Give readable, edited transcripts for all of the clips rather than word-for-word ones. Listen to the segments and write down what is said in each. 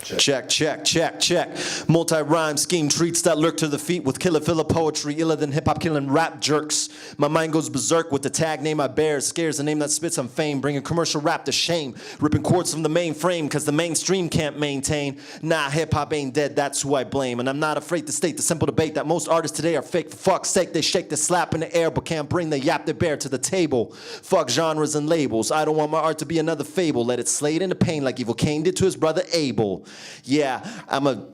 Check, check, check, check. Multi-rhyme scheme treats that lurk to the feet with killer filler poetry, iller than hip-hop killing rap jerks. My mind goes berserk with the tag name I bear. Scares the name that spits on fame, bringing commercial rap to shame. Ripping chords from the mainframe, cause the mainstream can't maintain. Nah, hip-hop ain't dead, that's who I blame. And I'm not afraid to state the simple debate that most artists today are fake. For fuck's sake, they shake the slap in the air, but can't bring the yap they bear to the table. Fuck genres and labels. I don't want my art to be another fable. Let it slay it into pain like Evil Cain did to his brother Abel. Yeah, I'm a...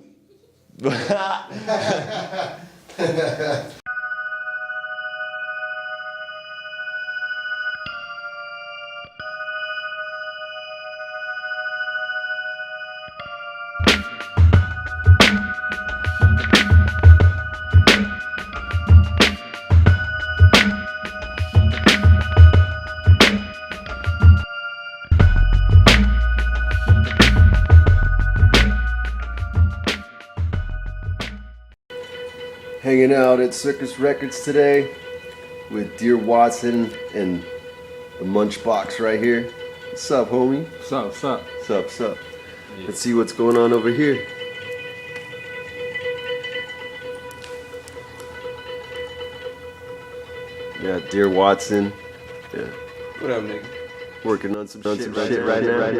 Hanging out at Cirkus Records today with Dear Watson and the Munchbox right here. What's up, homie? What's up, what's up? What's up, what's up? Yeah. Let's see what's going on over here. Yeah, Dear Watson. Yeah. What up, nigga? Working on some shit right now.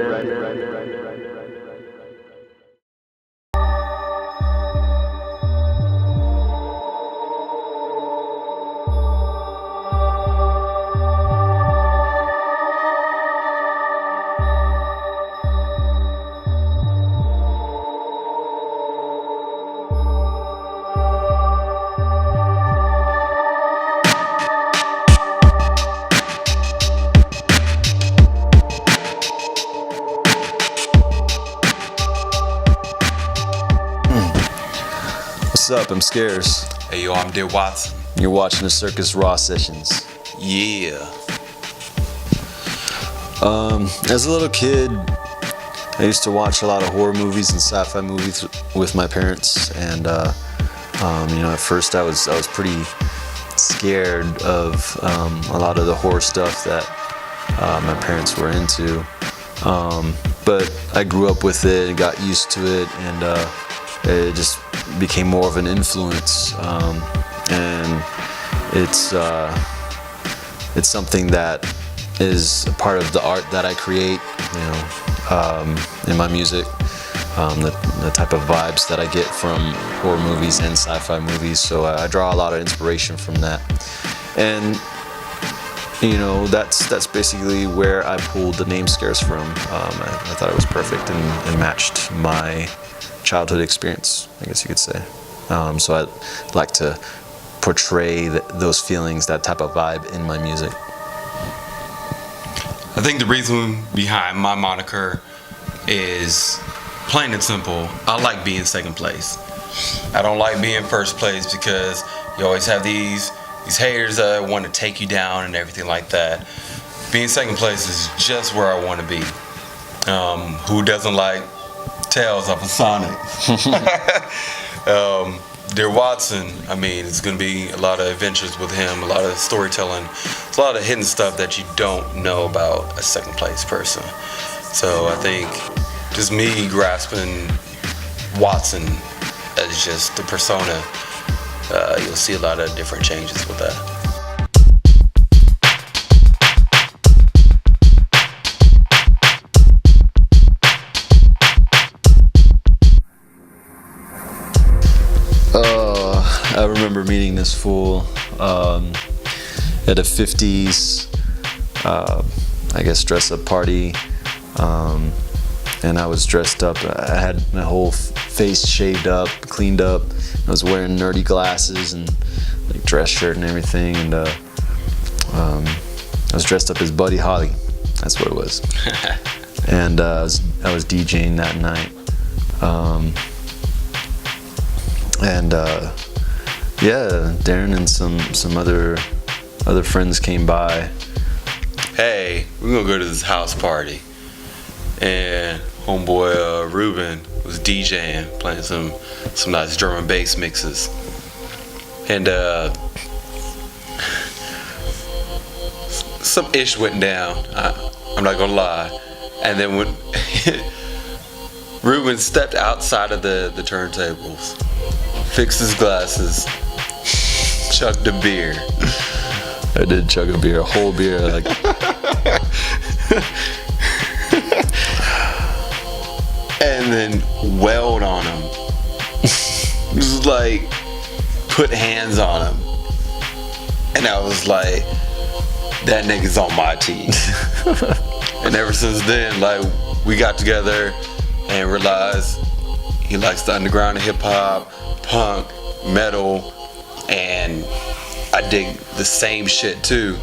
What's up? I'm Scares. Hey yo, I'm Dear Watson. You're watching the Circus Raw sessions. Yeah. As a little kid, I used to watch a lot of horror movies and sci-fi movies with my parents, and at first I was pretty scared of a lot of the horror stuff that my parents were into. But I grew up with it and got used to it, and it just became more of an influence, and it's something that is a part of the art that I create, in my music, the type of vibes that I get from horror movies and sci-fi movies. So I draw a lot of inspiration from that, and that's basically where I pulled the name Scares from. I thought it was perfect and matched my childhood experience, I guess you could say. So I like to portray those feelings, that type of vibe in my music. I think the reason behind my moniker is plain and simple. I like being second place. I don't like being first place because you always have these haters that want to take you down and everything like that. Being second place is just where I want to be. Who doesn't like Tales of a Sonic? Dear Watson, it's going to be a lot of adventures with him, a lot of storytelling. It's a lot of hidden stuff that you don't know about a second place person. So I think just me grasping Watson as just the persona, you'll see a lot of different changes with that. I remember meeting this fool at a 50s, dress-up party, and I was dressed up. I had my whole face shaved up, cleaned up. I was wearing nerdy glasses and like dress shirt and everything, and I was dressed up as Buddy Holly. That's what it was. And I was DJing that night. Darren and some other friends came by. Hey, we're gonna go to this house party, and homeboy Ruben was DJing, playing some nice drum and bass mixes, and some ish went down. I'm not gonna lie, and then when Ruben stepped outside of the turntables, fixed his glasses, chugged a beer. I did chug a beer, a whole beer, like. And then wailed on him. Just like put hands on him. And I was like, that nigga's on my team. And ever since then, like, we got together and realized he likes the underground hip hop, punk, metal, and I dig the same shit too.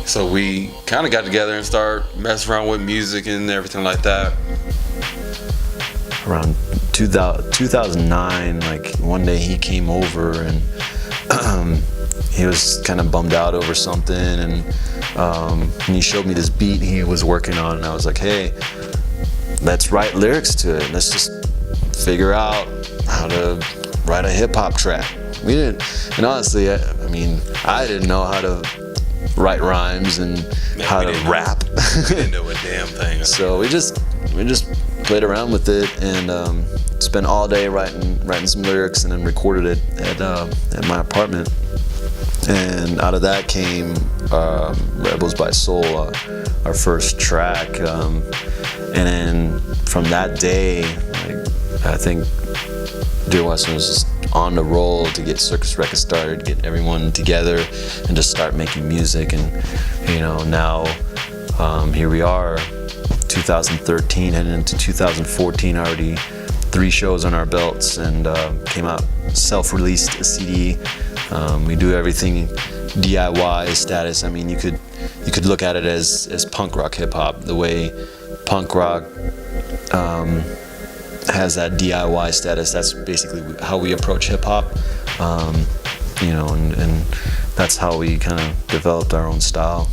So we kind of got together and started messing around with music and everything like that. Around 2009, like one day he came over and he was kind of bummed out over something, and he showed me this beat he was working on, and I was like, hey, let's write lyrics to it. Let's just figure out how to write a hip hop track. We didn't, and honestly, I mean, I didn't know how to write rhymes and how to rap. We didn't know a damn thing. So we just played around with it and spent all day writing some lyrics, and then recorded it at my apartment. And out of that came Rebels by Soul, our first track. And then from that day, I think Dear Watson was just on the roll to get Cirkus Records started, get everyone together, and just start making music. And now here we are, 2013 heading into 2014, already 3 shows on our belts, and came out, self-released a CD. We do everything DIY status. I mean, you could look at it as punk rock hip hop, the way punk rock has that DIY status. That's basically how we approach hip hop, and that's how we kind of developed our own style.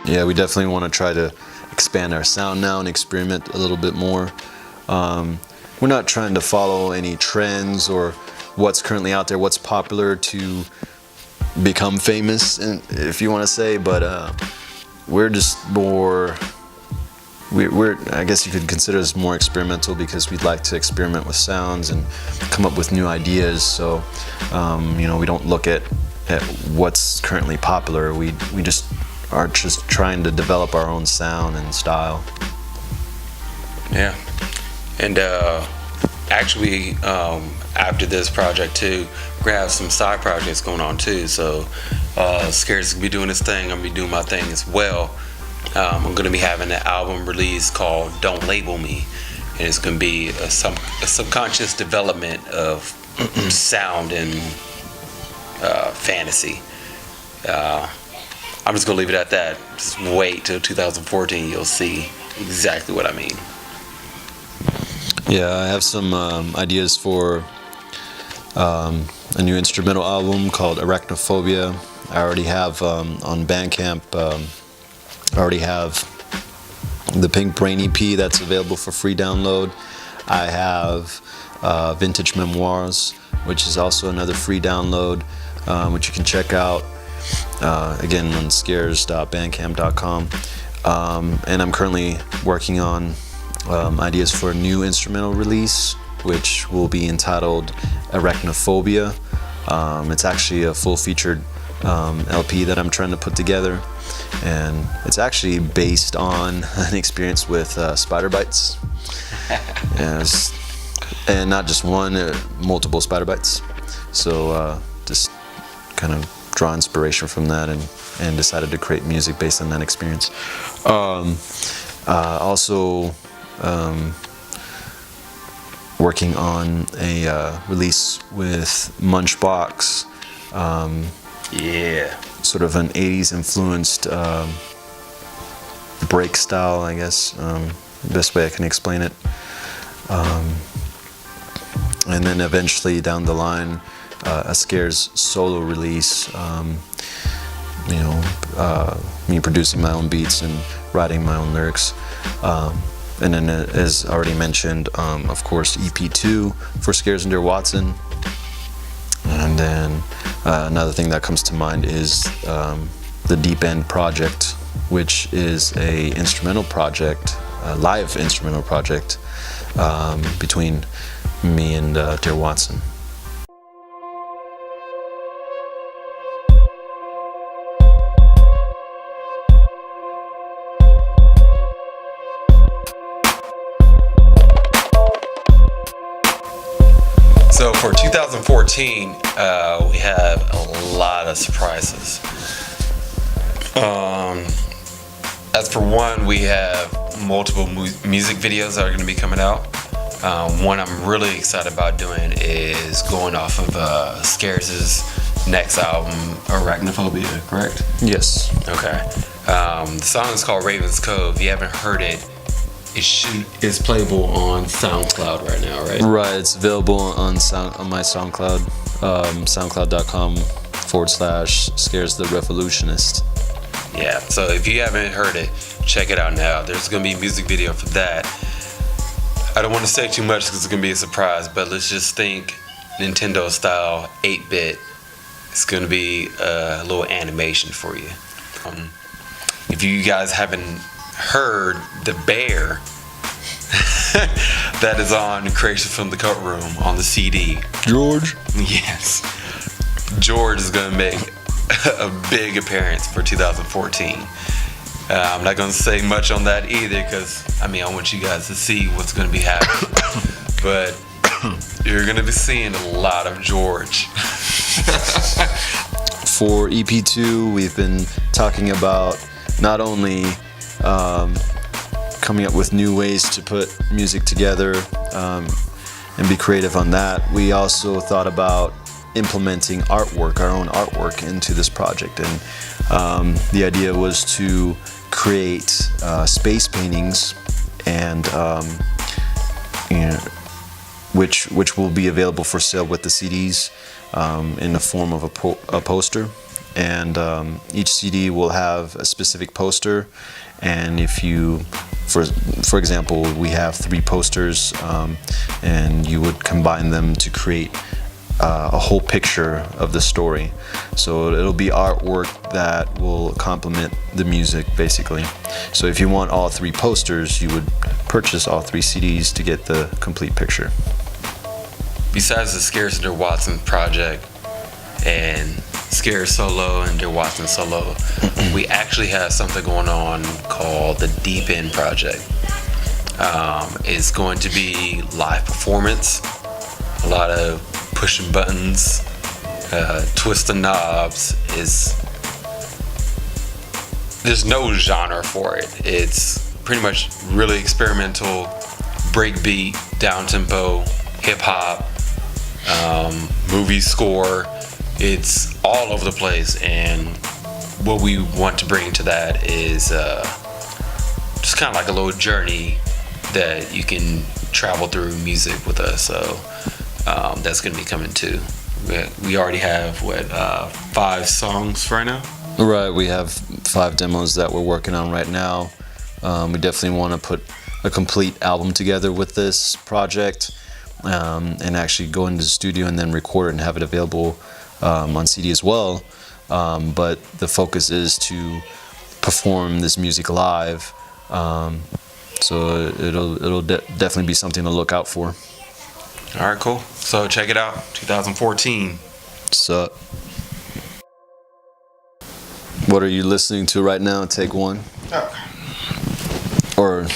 Yeah, we definitely want to try to expand our sound now and experiment a little bit more. We're not trying to follow any trends or what's currently out there, what's popular to become famous, if you want to say, but we're just more, I guess you could consider us more experimental, because we'd like to experiment with sounds and come up with new ideas. So, we don't look at what's currently popular. We just are just trying to develop our own sound and style. Yeah. And actually, after this project too, we're gonna have some side projects going on too. So Scared's gonna be doing his thing, I'm gonna be doing my thing as well. I'm gonna be having an album release called Don't Label Me, and it's gonna be a subconscious development of sound and fantasy. I'm just gonna leave it at that. Just wait till 2014, you'll see exactly what I mean. Yeah, I have some ideas for a new instrumental album called Arachnophobia. I already have on Bandcamp, I already have the Pink Brain EP that's available for free download. I have Vintage Memoirs, which is also another free download, which you can check out again on scares.bandcamp.com. And I'm currently working on ideas for a new instrumental release, which will be entitled Arachnophobia. It's actually a full-featured LP that I'm trying to put together, and it's actually based on an experience with spider bites. And not just one, multiple spider bites. So just kind of draw inspiration from that, and decided to create music based on that experience. Also working on a release with Munchbox. Yeah. Sort of an 80s influenced break style, I guess. Best way I can explain it. And then eventually down the line, a Scares solo release. Me producing my own beats and writing my own lyrics. And then, as already mentioned, of course, EP2 for Scares and Dear Watson. And then another thing that comes to mind is the Deep End project, which is a instrumental project, a live instrumental project between me and Dear Watson. So for 2014, we have a lot of surprises. As for one, we have multiple music videos that are going to be coming out. One I'm really excited about doing is going off of Scares' next album, Arachnophobia, correct? Yes. Okay. The song is called Raven's Cove. If you haven't heard it, it's playable on SoundCloud right now, right? Right, it's available on my SoundCloud, soundcloud.com/Scares the Revolutionist. Yeah, so if you haven't heard it, check it out now. There's going to be a music video for that. I don't want to say too much because it's going to be a surprise, but let's just think Nintendo style 8-bit. It's going to be a little animation for you. If you guys haven't heard the bear that is on Creation from the Cut Room on the CD, George? yes, George is going to make a big appearance for 2014. I'm not going to say much on that either because I want you guys to see what's going to be happening, but you're going to be seeing a lot of George. For EP2, we've been talking about not only coming up with new ways to put music together and be creative on that. We also thought about implementing artwork, our own artwork, into this project, and the idea was to create space paintings, and which will be available for sale with the CDs in the form of a poster. And each CD will have a specific poster, and if you, for example, we have 3 posters, and you would combine them to create a whole picture of the story. So it'll be artwork that will complement the music, basically. So if you want all 3 posters, you would purchase all 3 CDs to get the complete picture. Besides the Scares and Dear Watson project and Scares solo and Dear Watson solo, we actually have something going on called the Deep End project. It's going to be live performance, a lot of pushing buttons, twisting knobs. There's no genre for it. It's pretty much really experimental, breakbeat, down-tempo, hip-hop, movie score. It's all over the place, and what we want to bring to that is just kind of like a little journey that you can travel through music with us. So that's going to be coming too. We already have 5 songs right now. Right, we have 5 demos that we're working on right now. We definitely want to put a complete album together with this project, and actually go into the studio and then record it and have it available on CD as well. But the focus is to perform this music live, so it'll definitely be something to look out for. All right, cool. So check it out, 2014. Sup? What are you listening to right now? Take 1. Or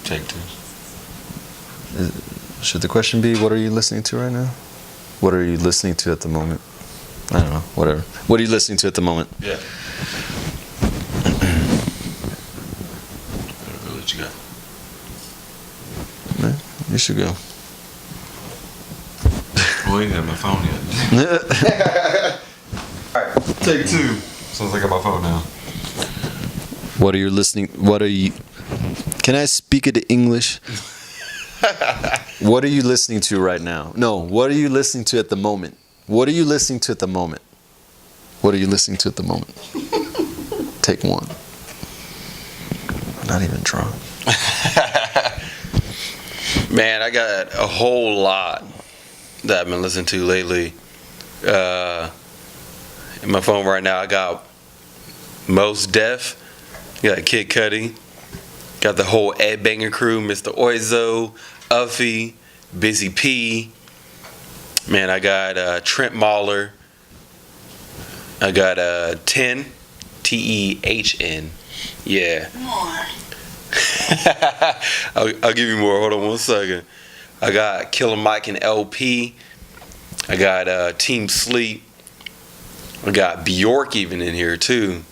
Take 2. should the question be, what are you listening to right now? What are you listening to at the moment? I don't know, whatever. What are you listening to at the moment? Yeah. What you got? Man, you should go. Well, I ain't got my phone yet. Alright, take 2. Sounds like I got my phone now. What are you listening? Can I speak it in English? What are you listening to right now? No, what are you listening to at the moment? What are you listening to at the moment? What are you listening to at the moment? Take 1. I'm not even drunk. Man, I got a whole lot that I've been listening to lately. In my phone right now, I got Mos Def, got Kid Cudi, got the whole Ed Banger crew, Mr. Oizo, Uffy, Busy P. Man, I got Trent Mahler. I got 10, Tehn. Yeah. More. I'll give you more. Hold on 1 second. I got Killer Mike and LP. I got Team Sleep. I got Bjork even in here too.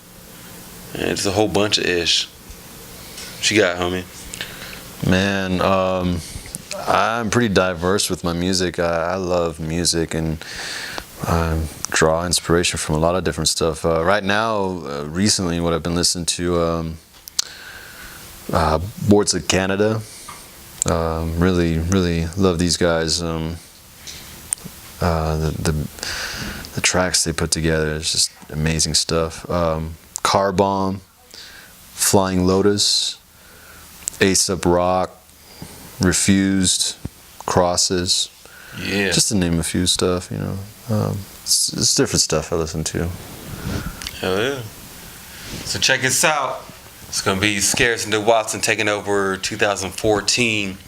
And it's a whole bunch of ish. What you got, homie? Man, I'm pretty diverse with my music. I love music and draw inspiration from a lot of different stuff. Right now, recently, what I've been listening to, Boards of Canada. Really love these guys. The tracks they put together is just amazing stuff. Car Bomb, Flying Lotus, A$AP Rock, Refused, Crosses. Yeah. Just to name a few stuff, you know. It's different stuff I listen to. Hell yeah. So check this out. It's going to be Scarce and Watson taking over 2014.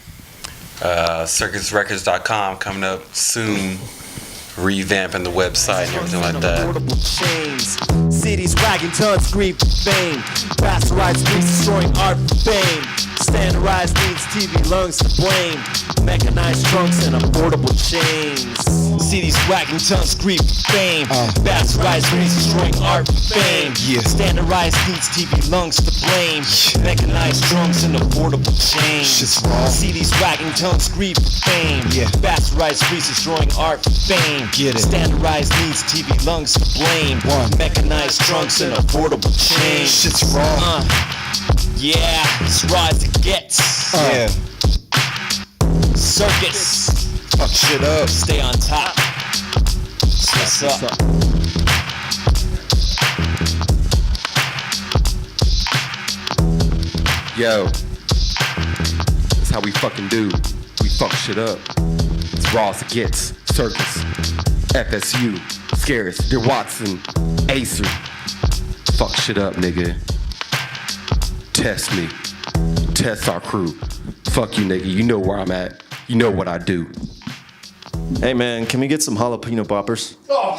CircusRecords.com coming up soon. Revamping the website and everything like that. Portable chains, cities wagging tons, grief for fame. Bastardized beats destroying art for fame. Standardized needs TV lungs to blame. Mechanized trunks and affordable chains. Cities wagging tons, grief for fame. Bastardized beats destroying art for fame. Standardized needs TV lungs to blame. Mechanized trunks and affordable chains. Cities wagging tons, grief for fame. Bastardized beats destroying art for fame. Standardized needs TV lungs to blame. Mechanized trunks and affordable chains. Shit's raw. Yeah, it's raw as it gets. Yeah. Circus, Fuck shit up. stay on top. What's up? Yo, that's how we fucking do. We fuck shit up. It's raw as it gets. Circus, FSU, Scarce, Dear Watson, Acer. Fuck shit up, nigga. Test me. Test our crew. Fuck you, nigga. You know where I'm at. You know what I do. Hey man, can we get some jalapeno poppers? Oh,